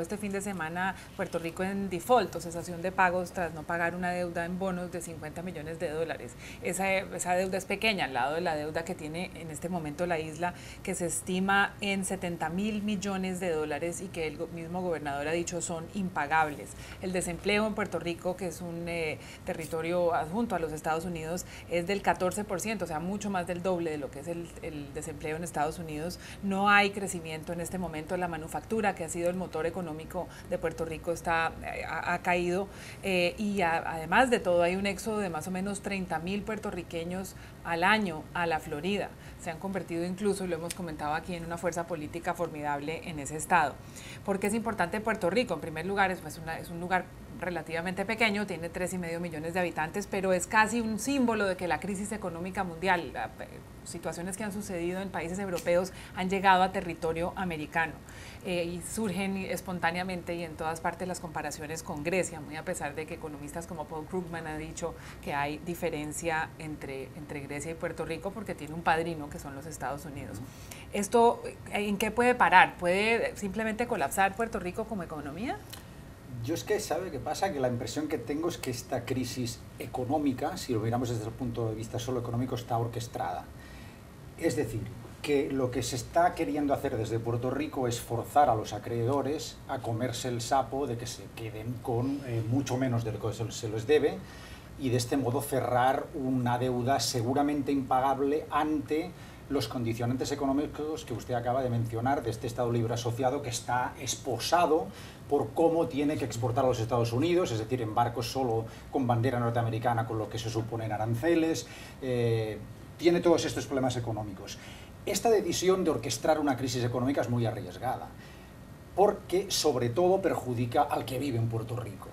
Este fin de semana Puerto Rico en default o cesación de pagos tras no pagar una deuda en bonos de 50 millones de dólares. Esa deuda es pequeña al lado de la deuda que tiene en este momento la isla, que se estima en 70.000 millones de dólares y que el mismo gobernador ha dicho son impagables. El desempleo en Puerto Rico, que es un territorio adjunto a los Estados Unidos, es del 14%, o sea, mucho más del doble de lo que es el desempleo en Estados Unidos. No hay crecimiento en este momento. La manufactura, que ha sido el motor económico de Puerto Rico, ha caído y además de todo hay un éxodo de más o menos 30.000 puertorriqueños al año a la Florida. Se han convertido incluso, y lo hemos comentado aquí, en una fuerza política formidable en ese estado. ¿Por qué es importante Puerto Rico? En primer lugar, es un lugar relativamente pequeño, tiene 3,5 millones de habitantes, pero es casi un símbolo de que la crisis económica mundial, situaciones que han sucedido en países europeos, han llegado a territorio americano y surgen espontáneamente y en todas partes las comparaciones con Grecia, muy a pesar de que economistas como Paul Krugman han dicho que hay diferencia entre Grecia y Puerto Rico porque tiene un padrino que son los Estados Unidos. ¿Esto en qué puede parar? ¿Puede simplemente colapsar Puerto Rico como economía? Yo es que, ¿sabe qué pasa? Que la impresión que tengo es que esta crisis económica, si lo miramos desde el punto de vista solo económico, está orquestada. Es decir, que lo que se está queriendo hacer desde Puerto Rico es forzar a los acreedores a comerse el sapo de que se queden con mucho menos de lo que se les debe y de este modo cerrar una deuda seguramente impagable ante los condicionantes económicos que usted acaba de mencionar de este Estado libre asociado que está esposado por cómo tiene que exportar a los Estados Unidos, es decir, en barcos solo con bandera norteamericana, con lo que se suponen aranceles, tiene todos estos problemas económicos. Esta decisión de orquestar una crisis económica es muy arriesgada, porque sobre todo perjudica al que vive en Puerto Rico.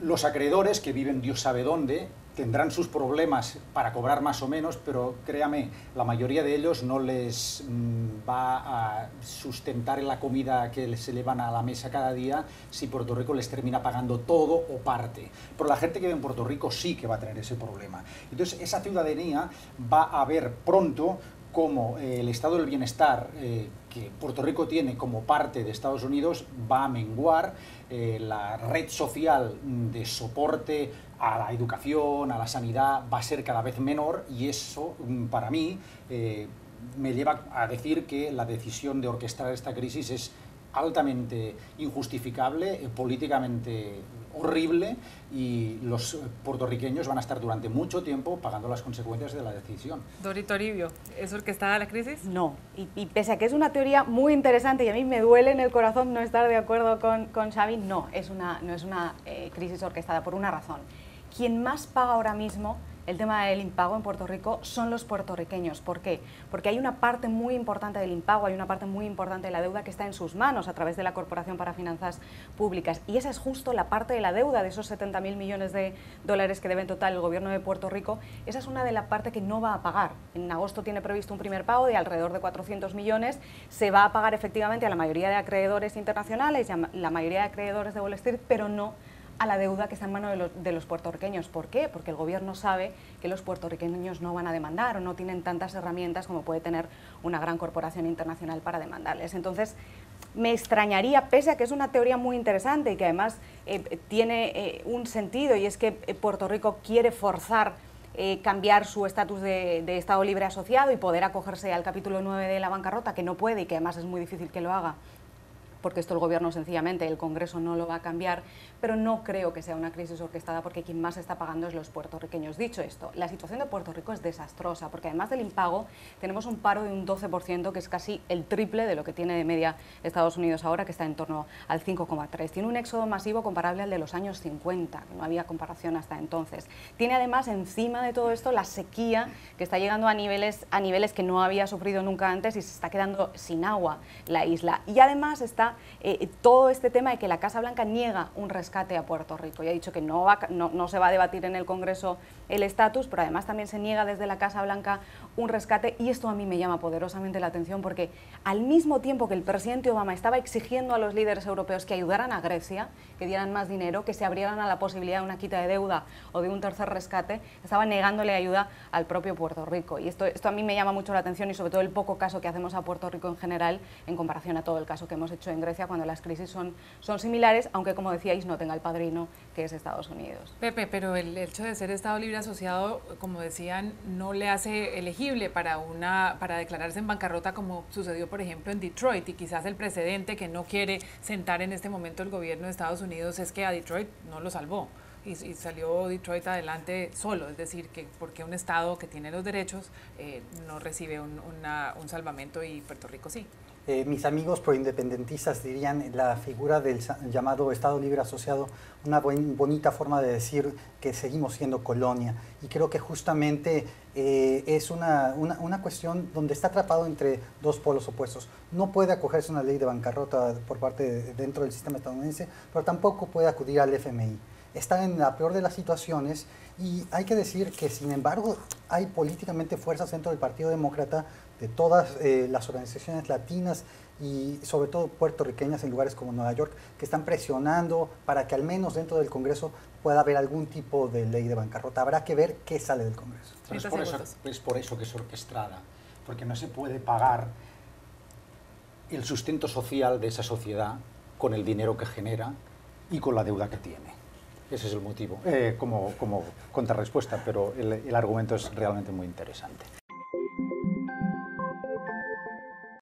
Los acreedores que viven Dios sabe dónde tendrán sus problemas para cobrar más o menos, pero créame, la mayoría de ellos no les va a sustentar la comida que se llevan a la mesa cada día si Puerto Rico les termina pagando todo o parte. Pero la gente que vive en Puerto Rico sí que va a tener ese problema. Entonces, esa ciudadanía va a ver pronto cómo el estado del bienestar que Puerto Rico tiene como parte de Estados Unidos va a menguar, la red social de soporte a la educación, a la sanidad, va a ser cada vez menor y eso, para mí, me lleva a decir que la decisión de orquestar esta crisis es altamente injustificable, políticamente horrible y los puertorriqueños van a estar durante mucho tiempo pagando las consecuencias de la decisión. Dori Toribio, ¿es orquestada la crisis? No, y pese a que es una teoría muy interesante y a mí me duele en el corazón no estar de acuerdo con Xavi, no es una crisis orquestada por una razón. Quien más paga ahora mismo el tema del impago en Puerto Rico son los puertorriqueños. ¿Por qué? Porque hay una parte muy importante del impago, hay una parte muy importante de la deuda que está en sus manos a través de la Corporación para Finanzas Públicas. Y esa es justo la parte de la deuda, de esos 70.000 millones de dólares que debe en total el gobierno de Puerto Rico. Esa es una de la parte que no va a pagar. En agosto tiene previsto un primer pago de alrededor de 400 millones. Se va a pagar efectivamente a la mayoría de acreedores internacionales y a la mayoría de acreedores de Wall Street, pero no a la deuda que está en manos de los puertorriqueños. ¿Por qué? Porque el gobierno sabe que los puertorriqueños no van a demandar o no tienen tantas herramientas como puede tener una gran corporación internacional para demandarles. Entonces, me extrañaría, pese a que es una teoría muy interesante y que además tiene un sentido, y es que Puerto Rico quiere forzar cambiar su estatus de Estado libre asociado y poder acogerse al capítulo 9 de la bancarrota, que no puede y que además es muy difícil que lo haga, porque esto el gobierno sencillamente, el Congreso no lo va a cambiar, pero no creo que sea una crisis orquestada porque quien más está pagando es los puertorriqueños. Dicho esto, la situación de Puerto Rico es desastrosa porque además del impago tenemos un paro de un 12%, que es casi el triple de lo que tiene de media Estados Unidos ahora, que está en torno al 5,3%. Tiene un éxodo masivo comparable al de los años 50, que no había comparación hasta entonces. Tiene además encima de todo esto la sequía, que está llegando a niveles que no había sufrido nunca antes y se está quedando sin agua la isla. Y además está todo este tema de que la Casa Blanca niega un rescate a Puerto Rico. Y ha dicho que no se va a debatir en el Congreso el estatus, pero además también se niega desde la Casa Blanca un rescate, y esto a mí me llama poderosamente la atención porque al mismo tiempo que el presidente Obama estaba exigiendo a los líderes europeos que ayudaran a Grecia, que dieran más dinero, que se abrieran a la posibilidad de una quita de deuda o de un tercer rescate, estaba negándole ayuda al propio Puerto Rico. Y esto a mí me llama mucho la atención, y sobre todo el poco caso que hacemos a Puerto Rico en general en comparación a todo el caso que hemos hecho en Grecia, cuando las crisis son similares, aunque, como decíais, no tenga el padrino que es Estados Unidos. Pepe, pero el hecho de ser Estado libre asociado, como decían, no le hace elegible para declararse en bancarrota, como sucedió, por ejemplo, en Detroit, y quizás el precedente que no quiere sentar en este momento el gobierno de Estados Unidos es que a Detroit no lo salvó. Y salió Detroit adelante solo, es decir, que porque un Estado que tiene los derechos no recibe un salvamento y Puerto Rico sí. Mis amigos proindependentistas dirían la figura del llamado Estado Libre Asociado, una bonita forma de decir que seguimos siendo colonia. Y creo que justamente es una cuestión donde está atrapado entre dos polos opuestos. No puede acogerse a una ley de bancarrota por parte dentro del sistema estadounidense, pero tampoco puede acudir al FMI. Está en la peor de las situaciones, y hay que decir que, sin embargo, hay políticamente fuerzas dentro del Partido Demócrata, de todas las organizaciones latinas y sobre todo puertorriqueñas en lugares como Nueva York, que están presionando para que al menos dentro del Congreso pueda haber algún tipo de ley de bancarrota. Habrá que ver qué sale del Congreso. Es por eso que es orquestada, porque no se puede pagar el sustento social de esa sociedad con el dinero que genera y con la deuda que tiene. Ese es el motivo, como contrarrespuesta, pero el argumento es realmente muy interesante.